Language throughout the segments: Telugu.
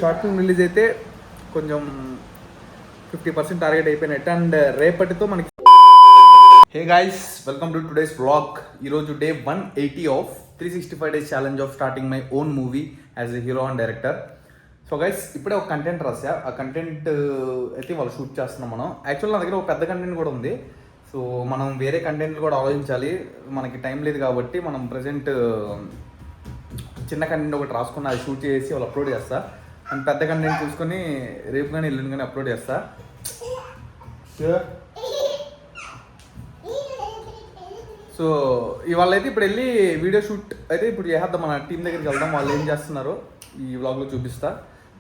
షార్ట్ ఫిల్మ్ రిలీజ్ అయితే కొంచెం 50% టార్గెట్ అయిపోయినట్టు. అండ్ రేపటితో మనకి hey guys, welcome to today's vlog. ఈరోజు day 180 of 365 days challenge of starting my own movie as a hero and director. So guys, ఇప్పుడే ఒక కంటెంట్ రాసా. ఆ కంటెంట్ అయితే వాళ్ళు షూట్ చేస్తున్నాం మనం. యాక్చువల్ నా దగ్గర ఒక పెద్ద కంటెంట్ కూడా ఉంది. సో మనం వేరే కంటెంట్లు కూడా ఆలోచించాలి. మనకి టైం లేదు కాబట్టి మనం ప్రజెంట్ చిన్న కంటెంట్ ఒకటి రాసుకుని అది షూట్ చేసి వాళ్ళు అప్లోడ్ చేస్తా. అండ్ పెద్ద కంటెంట్ చూసుకొని రేపు కానీ ఎల్లుండి కానీ అప్లోడ్ చేస్తా. సో ఇవాళ అయితే ఇప్పుడు వెళ్ళి వీడియో షూట్ అయితే ఇప్పుడు చేద్దాం. మన టీం దగ్గరికి వెళ్దాం. వాళ్ళు ఏం చేస్తున్నారో ఈ వ్లాగ్లో చూపిస్తా.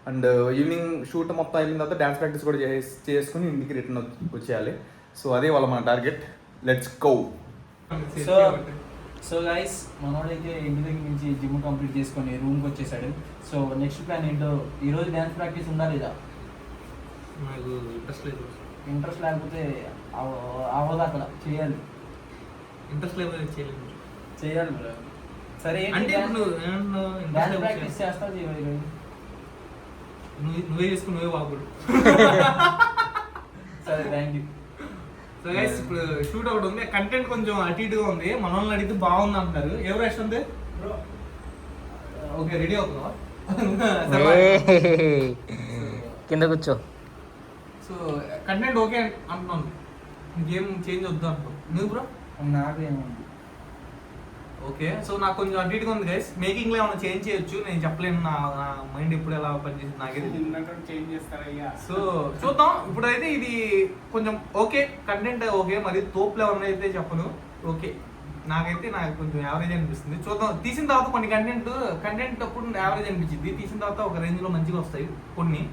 అండ్ ఈవినింగ్ షూట్ మొత్తం అయిన తర్వాత డ్యాన్స్ ప్రాక్టీస్ కూడా చేసుకుని ఇంటికి రిటర్న్ వచ్చేయాలి. సో అదే వాళ్ళ మన target. Let's go. So guys, మనోడైతే ఇంటి దగ్గర నుంచి జిమ్ కంప్లీట్ చేసుకొని రూమ్కి వచ్చేసాడు. సో నెక్స్ట్ ప్లాన్ ఏంటో, ఈరోజు డ్యాన్స్ ప్రాక్టీస్ ఉందా లేదా? నాకు ఇంట్రెస్ట్ లేకపోతే అవ్వదు, అక్కడ చేయాలి. ఇంట్రెస్ట్ లేకపోతే చేయాలి బ్రో. సరే, డ్యాన్స్ ప్రాక్టీస్ చేస్తా ఈరోజు. నువ్వే చేసుకుని నువ్వే బాగుడు. సరే, థ్యాంక్ యూ. సో గైస్, ఇప్పుడు షూట్ ఒకటి ఉంది. కంటెంట్ కొంచెం అటు ఇటుగా ఉంది. మన వాళ్ళని అడిగితే బాగుంది అంటారు. ఎవరు రెస్ట్ ఉంది? ఓకే, రెడీ అవుతుందా? కింద కూర్చో. సో కంటెంట్ ఓకే అంటున్నాను. ఇంకేం చేంజ్ వద్దు అంటావు నువ్వు బ్రో? నాకేముంది. ఓకే, సో నాకు కొంచెం అటు ఇటుగా ఉంది గైస్. మేకింగ్లో ఏమైనా చేంజ్ చేయొచ్చు. నేను చెప్పలేను, నా మైండ్ ఎప్పుడు ఎలా పనిచేసింది నాకైతే. చేంజ్ చేస్తారయ్యా. సో చూద్దాం. ఇప్పుడైతే ఇది కొంచెం ఓకే, కంటెంట్ ఓకే. మరి తోపులు ఏమన్నా అయితే చెప్పను. ఓకే, నాకు కొంచెం యావరేజ్ అనిపిస్తుంది. చూద్దాం. తీసిన తర్వాత కొన్ని కంటెంట్ అప్పుడు యావరేజ్ అనిపించింది. తీసిన తర్వాత ఒక రేంజ్లో మంచిగా వస్తాయి కొన్ని.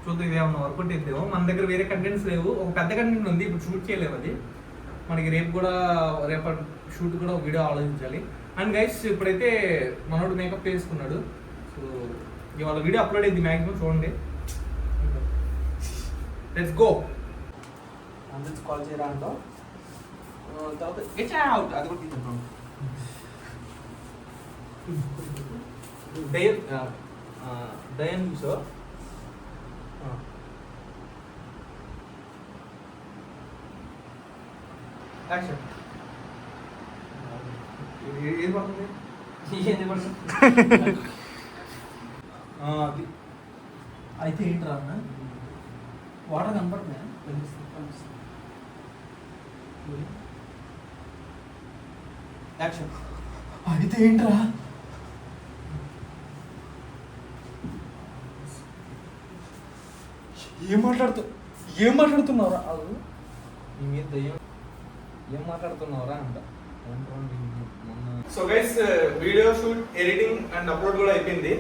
చూద్దాం ఇది ఏమన్నా వర్కౌట్ అయితేమో. మన దగ్గర వేరే కంటెంట్స్ లేవు. ఒక పెద్ద కంటెంట్ ఉంది, ఇప్పుడు షూట్ చేయలేము. అది మనకి రేపటి షూట్ కూడా ఒక వీడియో ఆలోచించాలి. అండ్ గైస్, ఇప్పుడైతే మనోడు మేకప్ వేసుకున్నాడు. సో ఇవాళ వీడియో అప్లోడ్ అయింది మ్యాక్సిమం, చూడండి. Let's go. అందరికి కాల్ చేయరా అంటావు? తర్వాత గెట్ అవుట్. అది కూడా తీసుకుంటాం. దయన్ సో యాక్షన్. ఏది పడుతుంది? ఏంది పడుతుంది? అయితే ఏంట్రా అన్న, వాటర్ కనపడుతున్నాయా? యాక్షన్. అయితే ఏంట్రా? ఏం మాట్లాడుతున్నావురా? నీ మీద దయ్యం. ఏం మాట్లాడుతున్నావురా అంట. So guys, video shoot, editing and upload కూడా అయిపోయింది.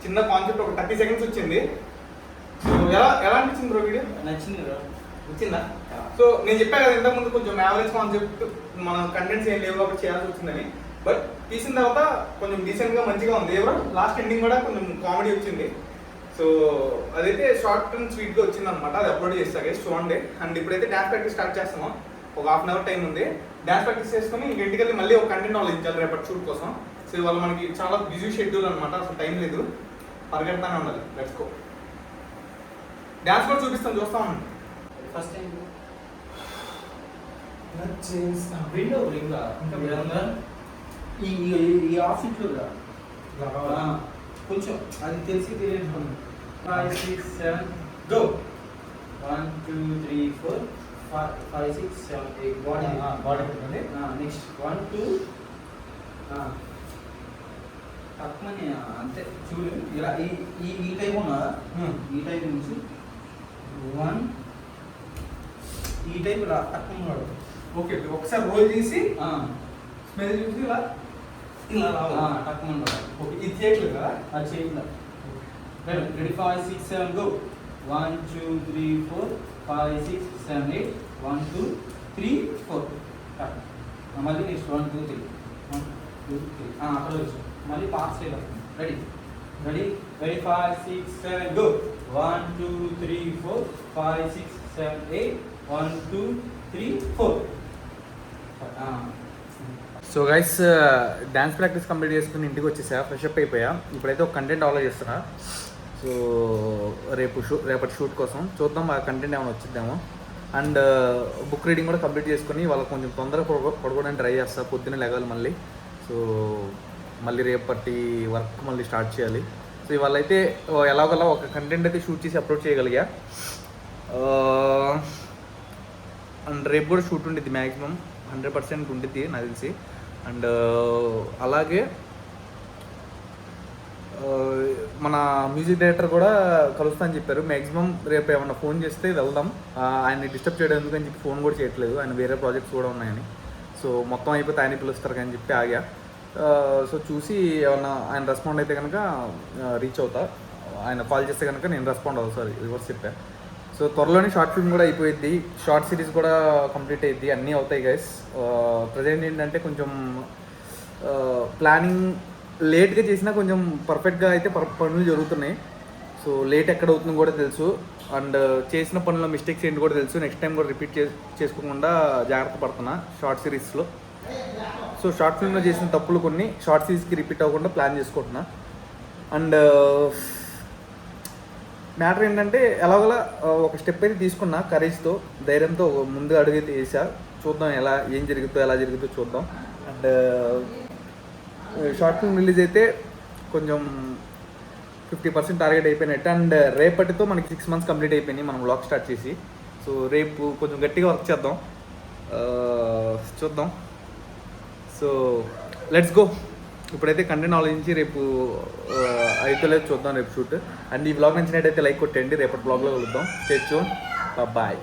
చిన్న కాన్సెప్ట్ ఒక 30 సెకండ్స్ వచ్చింది. సో ఎలా అనిపించింది బ్రో వీడియో? నచ్చింది బ్రో. వచ్చిందా? సో నేను చెప్పాను కదా ఇంతకుముందు, కొంచెం యావరేజ్ కాన్సెప్ట్, మన కంటెంట్స్ ఏం లేవు కాబట్టి చేయాల్సి వచ్చిందని. బట్ తీసిన తర్వాత కొంచెం డీసెంట్ గా మంచిగా ఉంది. ఎవరో లాస్ట్ ఎండింగ్ కూడా కొంచెం కామెడీ వచ్చింది. సో అదైతే షార్ట్ అండ్ స్వీట్ గా వచ్చింది అనమాట. అది అప్లోడ్ చేస్తా గైస్, చూడండి. అండ్ ఇప్పుడైతే డాన్స్ ప్రాక్టీస్ స్టార్ట్ చేస్తాము. ఒక హాఫ్ అన్ అవర్ టైం ఉంది. డాన్స్ ప్రాక్టీస్ చేసుకుని ఇంటికి వెళ్ళి మళ్ళీ ఒక కంటెంట్ ఆలోచించాలి రేపటి షూట్ కోసం. సో ఇవాళ మనకి చాలా బిజీ షెడ్యూల్ అనమాట. అసలు టైం లేదు, పరిగెడతానే ఉండాలి. Let's go. డాన్స్ కూడా చూపిస్తాను, చూస్తా ఉండండి. ఫస్ట్ టైం ఈ ఆఫీస్లో కొంచెం అది తెలిసి తెలియదు. 5 6 7 గో. 1 2 3 4 5 6 7 8 బాడీ పెట్టండి. నెక్స్ట్ 1 2 తక్కువని అంతే చూడు. ఇలా ఈ టైప్ ఉన్నదా? ఈ టైప్ నుంచి 1 ఈ టైప్ ఇలా తక్కువ ఉన్నాడు. ఓకే, ఒకసారి రోల్ చేసి స్మెల్ చూసి ఇలా తక్కువ ఉన్నాడు. ఓకే, ఇది చేయట్లేదు కదా? అది చేయట్లేదు. Ready 5 6 7 go. 1 2 3 4 5 6 7 8 1 2 3 4. మళ్ళీ నెక్స్ట్ 1 2 3 1 2 3 అక్కడ వచ్చి మళ్ళీ పాస్ స్టైల్ వస్తుంది. Ready 5 6 7 go. 1 2 3 4 5 6 7 8 1 2 3 4. So guys, dance practice complete చేసుకుని ఇంటికి వచ్చేసా, ఫ్రెష్ అప్ అయిపోయా. ఇప్పుడైతే ఒక కంటెంట్ ఆలోచిస్తున్నా. సో సో రేపటి షూట్ కోసం చూద్దాం ఆ కంటెంట్ ఏమైనా వచ్చిద్దామో. అండ్ బుక్ రీడింగ్ కూడా కంప్లీట్ చేసుకొని వాళ్ళకి కొంచెం తొందరగా పడుకోవడానికి ట్రై చేస్తా. పొద్దున్నే లెగాలి మళ్ళీ. సో మళ్ళీ రేపటి వర్క్ మళ్ళీ స్టార్ట్ చేయాలి. సో ఇవాళ అయితే ఎలాగోలా ఒక కంటెంట్ అయితే షూట్ చేసి అప్లోడ్ చేయగలిగా. అండ్ రేపు కూడా షూట్ ఉండిద్ది, మ్యాక్సిమం 100% ఉండిద్ది నాకు తెలిసి. అండ్ అలాగే మన మ్యూజిక్ డైరెక్టర్ కూడా కలుస్తా అని చెప్పారు. మ్యాక్సిమం రేపు ఏమన్నా ఫోన్ చేస్తే వెళ్దాం. ఆయన్ని డిస్టర్బ్ చేయడం ఎందుకని చెప్పి ఫోన్ కూడా చేయట్లేదు, ఆయన వేరే ప్రాజెక్ట్స్ కూడా ఉన్నాయని. సో మొత్తం అయిపోతే ఆయన పిలుస్తారు అని చెప్పి ఆగా. సో చూసి ఏమన్నా ఆయన రెస్పాండ్ అయితే కనుక రీచ్ అవుతా. ఆయన కాల్ చేస్తే కనుక నేను రెస్పాండ్ అవుతా. సారీ రివర్స్ చెప్పా. సో త్వరలోనే షార్ట్ ఫిల్మ్ కూడా అయిపోయిద్ది, షార్ట్ సిరీస్ కూడా కంప్లీట్ అయ్యిద్ది, అన్నీ అవుతాయి గైస్. ప్రజెంట్ ఏంటంటే కొంచెం ప్లానింగ్ లేట్గా చేసినా కొంచెం పర్ఫెక్ట్గా అయితే పనులు జరుగుతున్నాయి. సో లేట్ ఎక్కడ అవుతుందో కూడా తెలుసు. అండ్ చేసిన పనుల మిస్టేక్స్ ఏంటి కూడా తెలుసు. నెక్స్ట్ టైం కూడా రిపీట్ చేసుకోకుండా జాగ్రత్త పడుతున్నా షార్ట్ సిరీస్లో. సో షార్ట్ ఫిల్మ్లో చేసిన తప్పులు కొన్ని షార్ట్ సిరీస్కి రిపీట్ అవ్వకుండా ప్లాన్ చేసుకుంటున్నా. అండ్ మ్యాటర్ ఏంటంటే ఎలాగోలా ఒక స్టెప్ అయితే తీసుకున్నా, కరేజ్తో, ధైర్యంతో ముందు అడుగైతే వేసా. చూద్దాం ఏం ఎలా జరుగుతుందో చూద్దాం. అండ్ షార్ట్ ఫిల్మ్ రిలీజ్ అయితే కొంచెం 50% టార్గెట్ అయిపోయినట్టు. అండ్ రేపటితో మనకి 6 months కంప్లీట్ అయిపోయినాయి మనం వ్లాగ్ స్టార్ట్ చేసి. సో రేపు కొంచెం గట్టిగా వర్క్ చేద్దాం, చూద్దాం. So let's go. ఇప్పుడైతే కంటెంట్ ఆలోచించి రేపు అయితే లేదు చూద్దాం రేపు షూట్. అండ్ ఈ వ్లాగ్ నచ్చినట్టయితే లైక్ కొట్టండి. రేపటి వ్లాగ్లో కలుద్దాం. Stay tune. బాయ్.